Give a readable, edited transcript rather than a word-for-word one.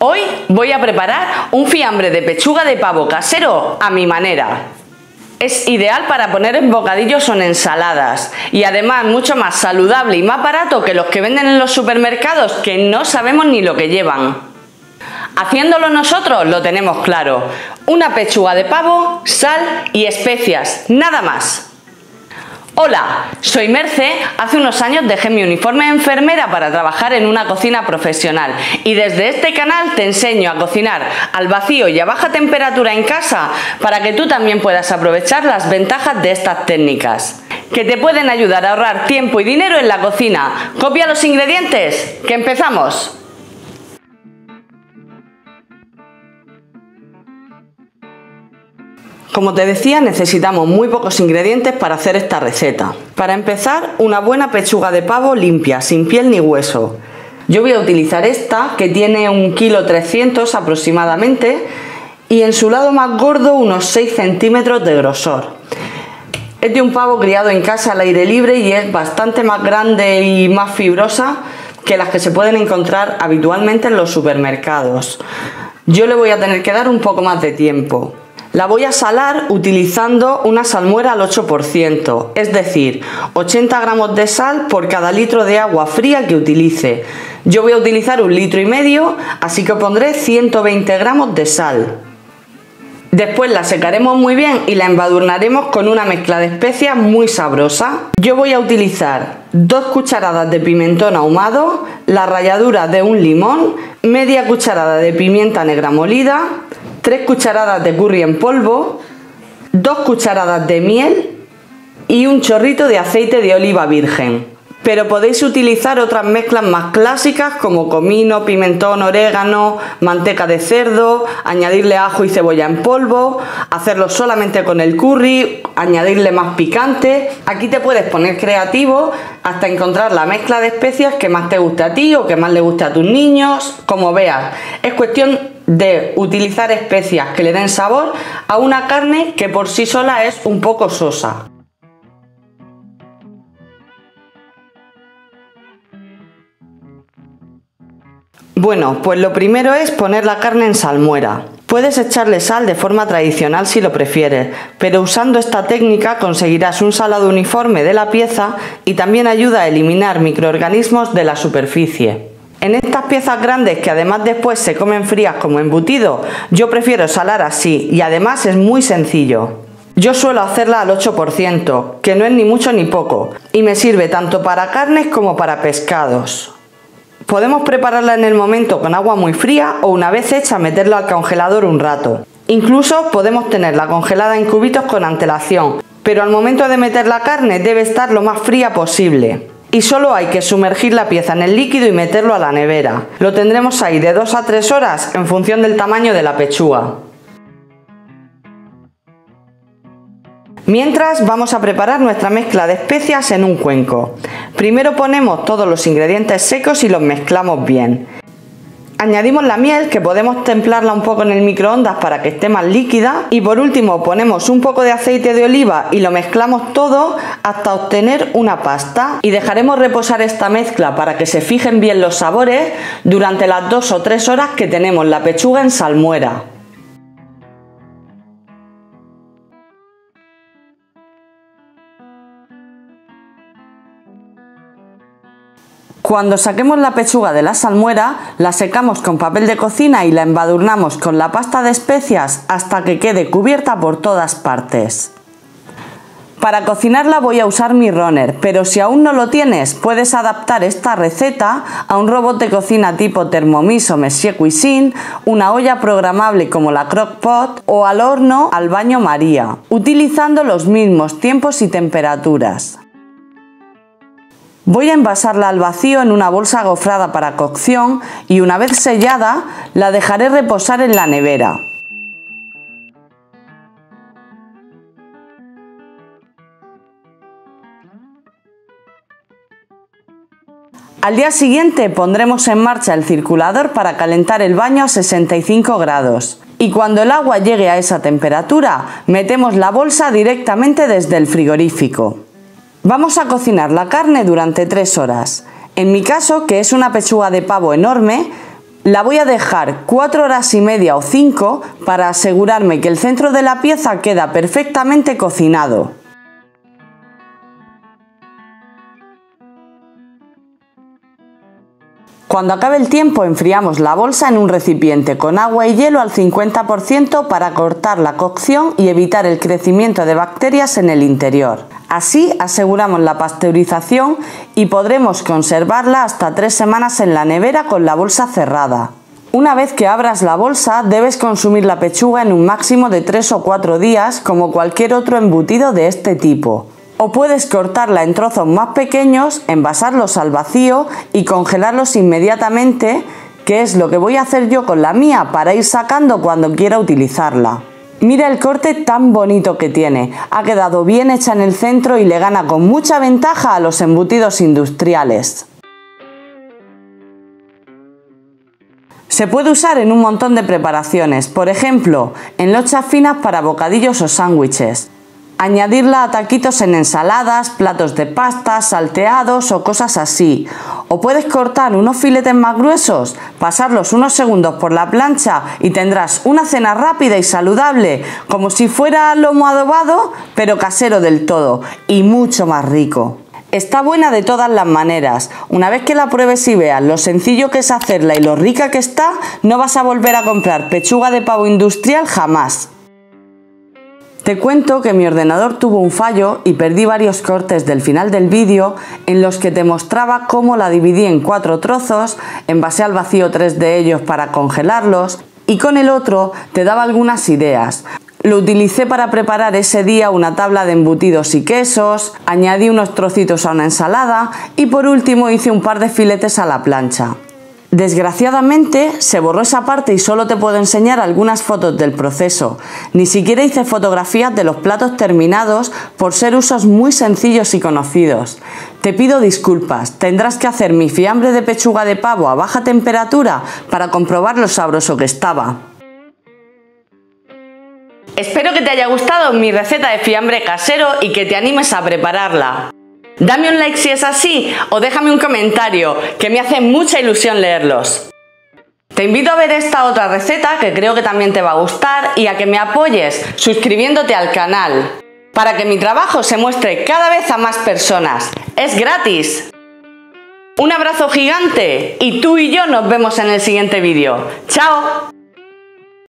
Hoy voy a preparar un fiambre de pechuga de pavo casero a mi manera. Es ideal para poner en bocadillos o en ensaladas y además mucho más saludable y más barato que los que venden en los supermercados que no sabemos ni lo que llevan. Haciéndolo nosotros lo tenemos claro. Una pechuga de pavo, sal y especias, nada más. Hola, soy Merce. Hace unos años dejé mi uniforme de enfermera para trabajar en una cocina profesional y desde este canal te enseño a cocinar al vacío y a baja temperatura en casa para que tú también puedas aprovechar las ventajas de estas técnicas, que te pueden ayudar a ahorrar tiempo y dinero en la cocina. Copia los ingredientes, que empezamos. Como te decía, necesitamos muy pocos ingredientes para hacer esta receta. Para empezar, una buena pechuga de pavo limpia, sin piel ni hueso. Yo voy a utilizar esta, que tiene 1,3 kg aproximadamente, y en su lado más gordo unos 6 centímetros de grosor. Es de un pavo criado en casa al aire libre y es bastante más grande y más fibrosa que las que se pueden encontrar habitualmente en los supermercados. Yo le voy a tener que dar un poco más de tiempo. La voy a salar utilizando una salmuera al 8%, es decir, 80 gramos de sal por cada litro de agua fría que utilice. Yo voy a utilizar 1,5 litros, así que pondré 120 gramos de sal. Después la secaremos muy bien y la embadurnaremos con una mezcla de especias muy sabrosa. Yo voy a utilizar 2 cucharadas de pimentón ahumado, la ralladura de un limón, media cucharada de pimienta negra molida, 3 cucharadas de curry en polvo, 2 cucharadas de miel y un chorrito de aceite de oliva virgen. Pero podéis utilizar otras mezclas más clásicas como comino, pimentón, orégano, manteca de cerdo, añadirle ajo y cebolla en polvo, hacerlo solamente con el curry, añadirle más picante. Aquí te puedes poner creativo hasta encontrar la mezcla de especias que más te guste a ti o que más le guste a tus niños, como veas. Es cuestión de utilizar especias que le den sabor a una carne que por sí sola es un poco sosa. Bueno, pues lo primero es poner la carne en salmuera. Puedes echarle sal de forma tradicional si lo prefieres, pero usando esta técnica conseguirás un salado uniforme de la pieza y también ayuda a eliminar microorganismos de la superficie. En estas piezas grandes que además después se comen frías como embutido, yo prefiero salar así y además es muy sencillo. Yo suelo hacerla al 8%, que no es ni mucho ni poco, y me sirve tanto para carnes como para pescados. Podemos prepararla en el momento con agua muy fría o una vez hecha meterla al congelador un rato. Incluso podemos tenerla congelada en cubitos con antelación, pero al momento de meter la carne debe estar lo más fría posible. Y solo hay que sumergir la pieza en el líquido y meterlo a la nevera. Lo tendremos ahí de 2 a 3 horas en función del tamaño de la pechuga. Mientras vamos a preparar nuestra mezcla de especias en un cuenco. Primero ponemos todos los ingredientes secos y los mezclamos bien. Añadimos la miel, que podemos templarla un poco en el microondas para que esté más líquida, y por último ponemos un poco de aceite de oliva y lo mezclamos todo hasta obtener una pasta, y dejaremos reposar esta mezcla para que se fijen bien los sabores durante las 2 o 3 horas que tenemos la pechuga en salmuera. Cuando saquemos la pechuga de la salmuera, la secamos con papel de cocina y la embadurnamos con la pasta de especias hasta que quede cubierta por todas partes. Para cocinarla voy a usar mi runner, pero si aún no lo tienes, puedes adaptar esta receta a un robot de cocina tipo Thermomix o Monsieur Cuisine, una olla programable como la Crock-Pot o al horno al baño María, utilizando los mismos tiempos y temperaturas. Voy a envasarla al vacío en una bolsa gofrada para cocción y una vez sellada la dejaré reposar en la nevera. Al día siguiente pondremos en marcha el circulador para calentar el baño a 65 grados y cuando el agua llegue a esa temperatura metemos la bolsa directamente desde el frigorífico. Vamos a cocinar la carne durante 3 horas. En mi caso, que es una pechuga de pavo enorme, La voy a dejar 4 horas y media o 5 para asegurarme que el centro de la pieza queda perfectamente cocinado. Cuando acabe el tiempo, enfriamos la bolsa en un recipiente con agua y hielo al 50% para cortar la cocción y evitar el crecimiento de bacterias en el interior. Así aseguramos la pasteurización y podremos conservarla hasta 3 semanas en la nevera con la bolsa cerrada. Una vez que abras la bolsa, debes consumir la pechuga en un máximo de 3 o 4 días, como cualquier otro embutido de este tipo. O puedes cortarla en trozos más pequeños, envasarlos al vacío y congelarlos inmediatamente, que es lo que voy a hacer yo con la mía para ir sacando cuando quiera utilizarla. Mira el corte tan bonito que tiene, ha quedado bien hecha en el centro y le gana con mucha ventaja a los embutidos industriales. Se puede usar en un montón de preparaciones, por ejemplo, en lochas finas para bocadillos o sándwiches. Añadirla a taquitos en ensaladas, platos de pasta, salteados o cosas así. O puedes cortar unos filetes más gruesos, pasarlos unos segundos por la plancha y tendrás una cena rápida y saludable, como si fuera lomo adobado, pero casero del todo y mucho más rico. Está buena de todas las maneras. Una vez que la pruebes y veas lo sencillo que es hacerla y lo rica que está, no vas a volver a comprar pechuga de pavo industrial jamás. Te cuento que mi ordenador tuvo un fallo y perdí varios cortes del final del vídeo en los que te mostraba cómo la dividí en 4 trozos, envasé al vacío 3 de ellos para congelarlos y con el otro te daba algunas ideas. Lo utilicé para preparar ese día una tabla de embutidos y quesos, añadí unos trocitos a una ensalada y por último hice un par de filetes a la plancha. Desgraciadamente se borró esa parte y solo te puedo enseñar algunas fotos del proceso. Ni siquiera hice fotografías de los platos terminados por ser usos muy sencillos y conocidos. Te pido disculpas, tendrás que hacer mi fiambre de pechuga de pavo a baja temperatura para comprobar lo sabroso que estaba. Espero que te haya gustado mi receta de fiambre casero y que te animes a prepararla. Dame un like si es así o déjame un comentario, que me hace mucha ilusión leerlos. Te invito a ver esta otra receta que creo que también te va a gustar y a que me apoyes suscribiéndote al canal para que mi trabajo se muestre cada vez a más personas. ¡Es gratis! Un abrazo gigante y tú y yo nos vemos en el siguiente vídeo. ¡Chao!